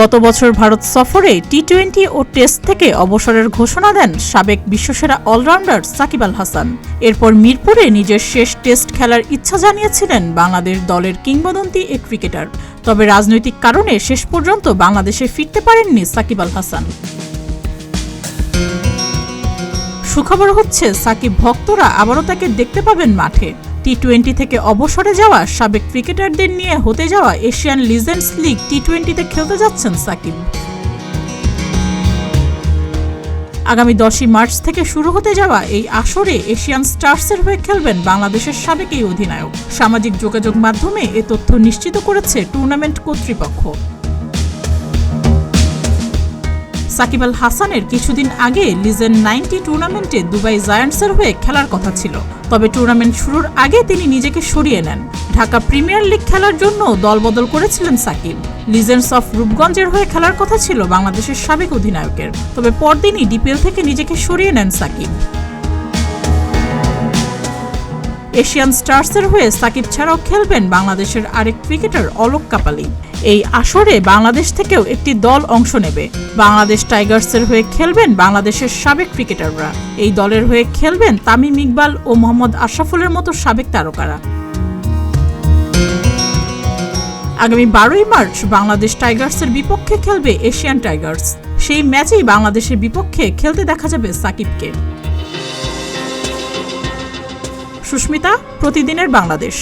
গত বছর ভারত সফরে টি-20 ও টেস্ট থেকে অবসরের ঘোষণা দেন সাবেক বিশ্বসেরা অলরাউন্ডার সাকিব আল হাসান। এরপর মিরপুরে নিজের শেষ টেস্ট খেলার ইচ্ছা জানিয়েছিলেন বাংলাদেশ দলের কিংবদন্তি এ ক্রিকেটার। তবে রাজনৈতিক কারণে শেষ পর্যন্ত বাংলাদেশে ফিরতে পারেননি সাকিব আল হাসান। সুখবর হচ্ছে সাকিব ভক্তরা আবারও তাকে দেখতে পাবেন মাঠে। টি-20 থেকে অবসরে যাওয়া সাবেক ক্রিকেটারদের নিয়ে হতে যাওয়া এশিয়ান লিজেন্ডস লিগ টি-20-তে খেলতে যাচ্ছেন সাকিব। আগামী 10 মার্চ থেকে শুরু হতে যাওয়া এই আসরে এশিয়ান স্টার্সের হয়ে খেলবেন বাংলাদেশের সাবেক এই অধিনায়ক। সামাজিক যোগাযোগ মাধ্যমে এ তথ্য নিশ্চিত করেছে টুর্নামেন্ট কর্তৃপক্ষ। সাকিব আল হাসানের কিছুদিন আগে লিজেন্ড 90 টুর্নামেন্টে দুবাই জায়ান্টসের হয়ে খেলার কথা ছিল। তবে টুর্নামেন্ট শুরুর আগে তিনি নিজেকে সরিয়ে নেন। ঢাকা প্রিমিয়ার লিগ খেলার জন্য দলবদল করেছিলেন সাকিব। লিজেন্ডস অফ রূপগঞ্জের হয়ে খেলার কথা ছিল বাংলাদেশের সাবেক অধিনায়কের। তবে পরদিনই ডিপিএল থেকে নিজেকে সরিয়ে নেন সাকিব। এশিয়ান স্টার্সের হয়ে সাকিব ছাড়াও খেলবেন বাংলাদেশের আরেক ক্রিকেটার অলোক কাপালি। এই আসরে বাংলাদেশ থেকেও একটি দল অংশ নেবে। বাংলাদেশ টাইগার্সের হয়ে খেলবেন বাংলাদেশের সাবেক ক্রিকেটাররা। এই দলের হয়ে খেলবেন তামিম ইকবাল ও মোহাম্মদ আশরাফুলের মতো সাবেক তারকারা। আগামী 12 মার্চ বাংলাদেশ টাইগার্সের বিপক্ষে খেলবে এশিয়ান টাইগার্স। সেই ম্যাচেই বাংলাদেশের বিপক্ষে খেলতে দেখা যাবে সাকিবকে। সুস্মিতা, প্রতিদিনের বাংলাদেশ।